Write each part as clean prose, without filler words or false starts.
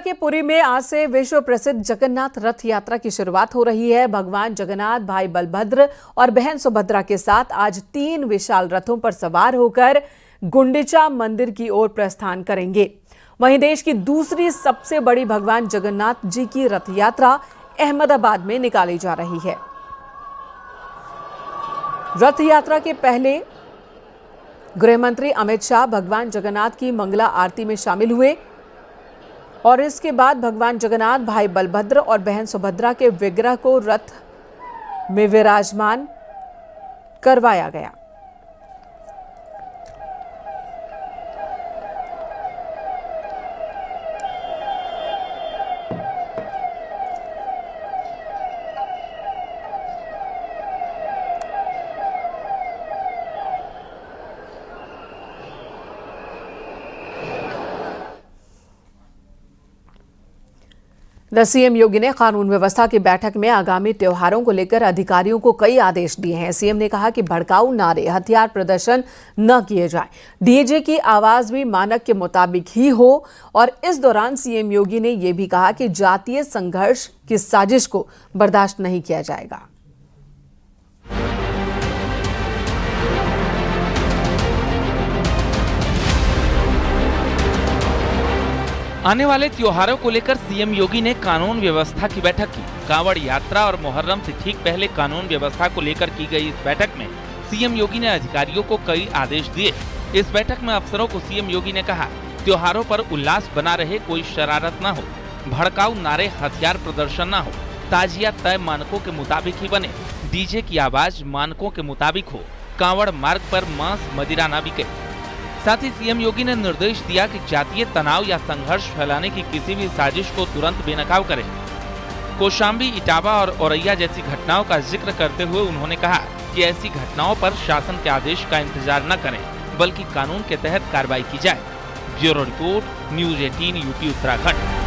के पुरी में आज से विश्व प्रसिद्ध जगन्नाथ रथ यात्रा की शुरुआत हो रही है। भगवान जगन्नाथ भाई बलभद्र और बहन सुभद्रा के साथ आज 3 विशाल रथों पर सवार होकर गुंडीचा मंदिर की ओर प्रस्थान करेंगे। वहीं देश की दूसरी सबसे बड़ी भगवान जगन्नाथ जी की रथ यात्रा अहमदाबाद में निकाली जा रही है। रथ यात्रा के पहले गृह मंत्री अमित शाह भगवान जगन्नाथ की मंगला आरती में शामिल हुए और इसके बाद भगवान जगन्नाथ भाई बलभद्र और बहन सुभद्रा के विग्रह को रथ में विराजमान करवाया गया। सीएम योगी ने कानून व्यवस्था की बैठक में आगामी त्योहारों को लेकर अधिकारियों को कई आदेश दिए हैं। सीएम ने कहा कि भड़काऊ नारे, हथियार प्रदर्शन न किए जाए। डीजे की आवाज भी मानक के मुताबिक ही हो और इस दौरान सीएम योगी ने यह भी कहा कि जातीय संघर्ष की साजिश को बर्दाश्त नहीं किया जाएगा। आने वाले त्योहारों को लेकर सीएम योगी ने कानून व्यवस्था की बैठक की। कांवड़ यात्रा और मुहर्रम से ठीक पहले कानून व्यवस्था को लेकर की गई इस बैठक में सीएम योगी ने अधिकारियों को कई आदेश दिए। इस बैठक में अफसरों को सीएम योगी ने कहा, त्योहारों पर उल्लास बना रहे, कोई शरारत न हो, भड़काऊ नारे, हथियार प्रदर्शन न हो, ताजिया तय मानकों के मुताबिक ही बने, डीजे की आवाज मानकों के मुताबिक हो, कांवड़ मार्ग पर मांस मदिरा न बिके। साथ ही सीएम योगी ने निर्देश दिया कि जातीय तनाव या संघर्ष फैलाने की किसी भी साजिश को तुरंत बेनकाब करें। कौशाम्बी, इटावा और औरैया जैसी घटनाओं का जिक्र करते हुए उन्होंने कहा कि ऐसी घटनाओं पर शासन के आदेश का इंतजार न करें, बल्कि कानून के तहत कार्रवाई की जाए। Bureau report, news 18 UP Uttarakhand.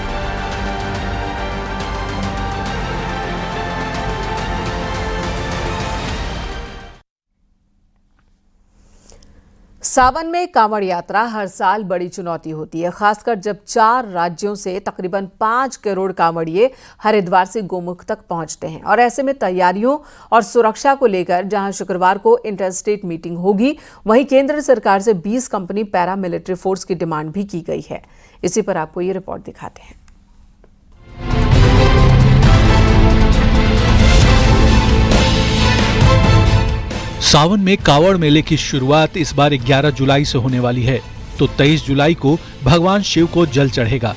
सावन में कांवड़ यात्रा हर साल बड़ी चुनौती होती है, खासकर जब 4 राज्यों से तकरीबन 5 करोड़ कांवड़िए हरिद्वार से गोमुख तक पहुंचते हैं। और ऐसे में तैयारियों और सुरक्षा को लेकर जहां शुक्रवार को इंटर स्टेट मीटिंग होगी, वहीं केंद्र सरकार से 20 कंपनी पैरामिलिट्री फोर्स की डिमांड भी की गई है। इसी पर आपको ये रिपोर्ट दिखाते हैं। सावन में कांवड़ मेले की शुरुआत इस बार 11 जुलाई से होने वाली है, तो 23 जुलाई को भगवान शिव को जल चढ़ेगा।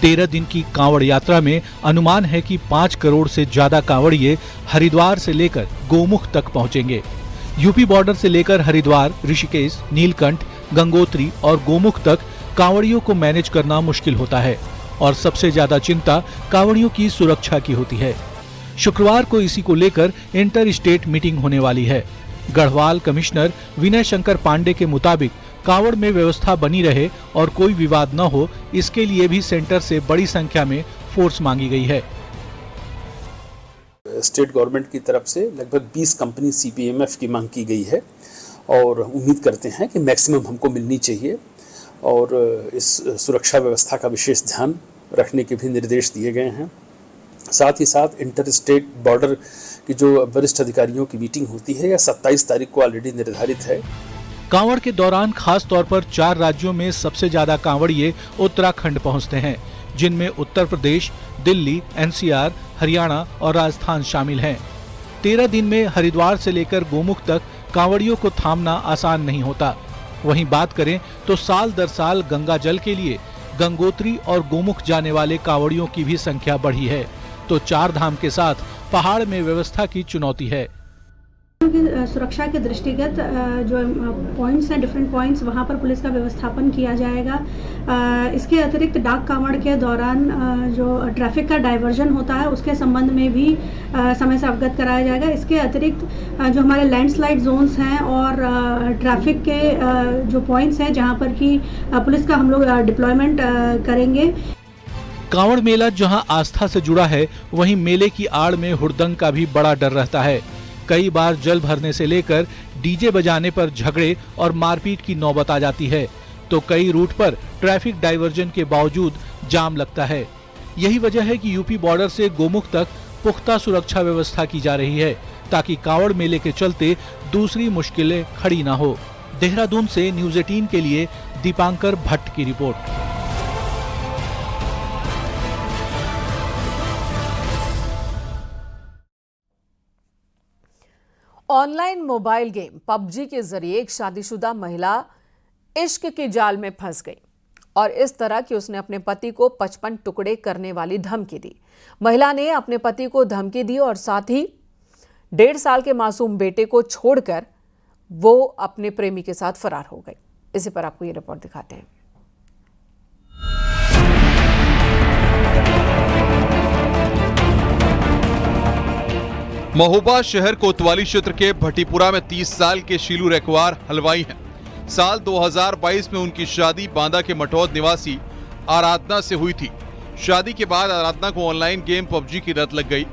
13 दिन की कांवड़ यात्रा में अनुमान है कि 5 करोड़ से ज्यादा कांवड़िए हरिद्वार से लेकर गोमुख तक पहुंचेंगे। यूपी बॉर्डर से लेकर हरिद्वार, ऋषिकेश, नीलकंठ, गंगोत्री और गोमुख तक कांवड़ियों को मैनेज करना मुश्किल होता है और सबसे ज्यादा चिंता कांवड़ियों की सुरक्षा की होती है। शुक्रवार को इसी को लेकर इंटर स्टेट मीटिंग होने वाली है। गढ़वाल कमिश्नर विनय शंकर पांडे के मुताबिक कांवड़ में व्यवस्था बनी रहे और कोई विवाद न हो, इसके लिए भी सेंटर से बड़ी संख्या में फोर्स मांगी गई है। स्टेट गवर्नमेंट की तरफ से लगभग 20 कंपनी सीपीएमएफ की मांग की गई है और उम्मीद करते हैं कि मैक्सिमम हमको मिलनी चाहिए और इस सुरक्षा व्यवस्था का विशेष ध्यान रखने के भी निर्देश दिए गए हैं। साथ ही साथ इंटर स्टेट बॉर्डर की जो वरिष्ठ अधिकारियों की मीटिंग होती है, यह 27 तारीख को ऑलरेडी निर्धारित है। कांवड़ के दौरान खास तौर पर 4 राज्यों में सबसे ज्यादा कांवड़िए उत्तराखंड पहुंचते हैं, जिनमें उत्तर प्रदेश, दिल्ली, एनसीआर, हरियाणा और राजस्थान शामिल हैं। 13 दिन में हरिद्वार से लेकर गोमुख तक कांवड़ियों को थामना आसान नहीं होता। वहीं बात करें तो साल दर साल गंगा जल के लिए गंगोत्री और गोमुख जाने वाले कांवड़ियों की भी संख्या बढ़ी है, तो 4 धाम के साथ पहाड़ में व्यवस्था की चुनौती है। सुरक्षा के दृष्टिगत जो पॉइंट्स हैं, डिफरेंट पॉइंट्स, वहां पर पुलिस का व्यवस्थापन किया जाएगा। इसके अतिरिक्त डाक कांवड़ के दौरान जो ट्रैफिक का डाइवर्जन होता है, उसके संबंध में भी समय से अवगत कराया जाएगा। इसके अतिरिक्त जो हमारे लैंडस्लाइड जोन्स हैं और ट्रैफिक के जो पॉइंट्स हैं, जहां पर कि पुलिस का हम लोग डिप्लॉयमेंट करेंगे। कांवड़ मेला जहां आस्था से जुड़ा है, वहीं मेले की आड़ में हुड़दंग का भी बड़ा डर रहता है। कई बार जल भरने से लेकर डीजे बजाने पर झगड़े और मारपीट की नौबत आ जाती है, तो कई रूट पर ट्रैफिक डाइवर्जन के बावजूद जाम लगता है। यही वजह है कि यूपी बॉर्डर से गोमुख तक पुख्ता सुरक्षा व्यवस्था की जा रही है ताकि कांवड़ मेले के चलते दूसरी मुश्किलें खड़ी ना हो। देहरादून से न्यूज़ 18 के लिए दीपांकर भट्ट की report. Online mobile game PUBG के जरिए एक शादीशुदा महिला इश्क के जाल में फंस गई और इस तरह कि उसने अपने पति को 55 टुकड़े करने वाली धमकी दी। महिला ने अपने पति को धमकी दी और साथ ही 1.5 साल के मासूम बेटे को छोड़कर वो अपने प्रेमी के साथ फरार हो गई। इसी पर आपको ये रिपोर्ट दिखाते हैं। महोबा शहर कोतवाली क्षेत्र के भट्टीपुरा में 30 साल के शीलू रेखवार हलवाई हैं। साल 2022 में उनकी शादी बांदा के मटौद निवासी आराधना से हुई थी। शादी के बाद आराधना को ऑनलाइन गेम पबजी की लत लग गई।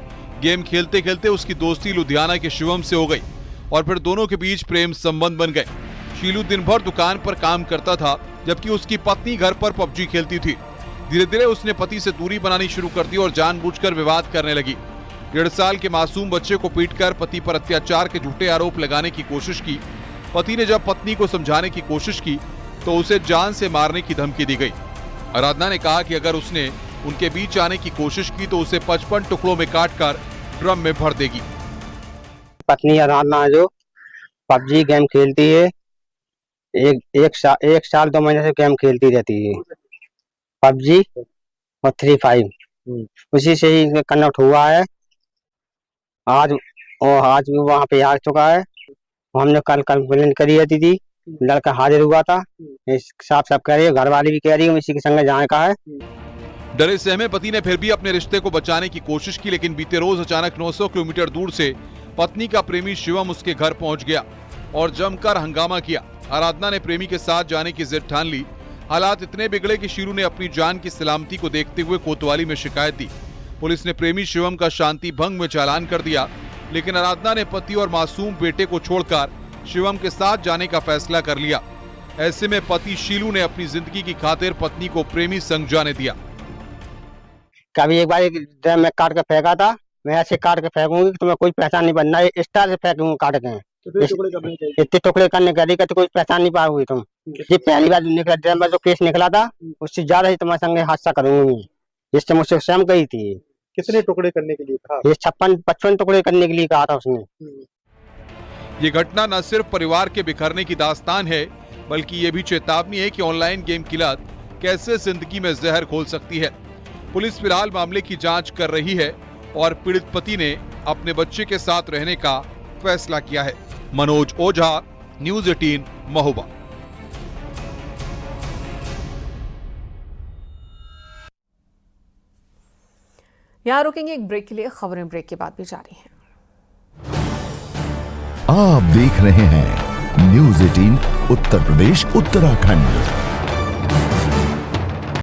गेम खेलते खेलते उसकी दोस्ती लुधियाना के शिवम से हो गई और फिर दोनों के बीच प्रेम संबंध बन गए। शीलू दिन भर दुकान पर काम करता था जबकि उसकी पत्नी घर पर पबजी खेलती थी। धीरे धीरे उसने पति से दूरी बनानी शुरू कर दी और जानबूझकर विवाद करने लगी। 1.5 साल के मासूम बच्चे को पीटकर पति पर अत्याचार के झूठे आरोप लगाने की कोशिश की। पति ने जब पत्नी को समझाने की कोशिश की तो उसे जान से मारने की धमकी दी गई। आराधना ने कहा कि अगर उसने उनके बीच आने की कोशिश की तो उसे 55 टुकड़ों में काटकर ड्रम में भर देगी। पत्नी आराधना जो पबजी गेम खेलती है, एक साल 2 महीने से गेम खेलती रहती है, पबजी और 3-5 उसी से ही कनेक्ट हुआ है। आज भी वहाँ पे आ चुका है। हमने कल कंप्लेंट करी है दीदी, लड़का हाजिर हुआ था। साफ कह रही है, घर वाली भी कह रही है इसी के संग जाने का है। डरे सहमे पति ने फिर भी अपने रिश्ते को बचाने की कोशिश की, लेकिन बीते रोज अचानक 900 किलोमीटर दूर से पत्नी का प्रेमी शिवम उसके घर पहुंच गया और जमकर हंगामा किया। आराधना ने प्रेमी के साथ जाने की जिद ठान ली। हालात इतने बिगड़े कि शीलू ने अपनी जान की सलामती को देखते हुए कोतवाली में शिकायत दी। पुलिस ने प्रेमी शिवम का शांति भंग में चालान कर दिया, लेकिन आराधना ने पति और मासूम बेटे को छोड़कर शिवम के साथ जाने का फैसला कर लिया। ऐसे में पति शीलू ने अपनी जिंदगी की खातिर पत्नी को प्रेमी संग जाने दिया। कभी एक बार एक ड्रम में काट के फेंका था, मैं ऐसे काट के फेंकूंगी कि तुम्हें कोई पहचान नहीं बनना है, इस तरह से फेंकूंगा काट के। इतने टुकड़े करने के तो कोई पहचान नहीं पाओगी तुम। ये पहली बार निकला ड्रम में जो केस निकला था, उससे ज्यादा ही तुम्हारे संग हादसा करूंगी, जिससे मुझसे स्वयं गई थी। कितने टुकड़े करने के लिए कहा? ये 55 टुकड़े करने के लिए कहा था उसने। ये घटना न सिर्फ परिवार के बिखरने की दास्तान है, बल्कि ये भी चेतावनी है कि ऑनलाइन गेम की लत कैसे जिंदगी में जहर घोल सकती है। पुलिस फिलहाल मामले की जांच कर रही है और पीड़ित पति ने अपने बच्चे के साथ रहने का फैसला किया है। मनोज ओझा, न्यूज़ 18 महोबा। यहाँ रुकेंगे एक ब्रेक के लिए, खबरें ब्रेक के बाद भी जारी हैं। आप देख रहे हैं न्यूज़ 18 उत्तर प्रदेश उत्तराखंड।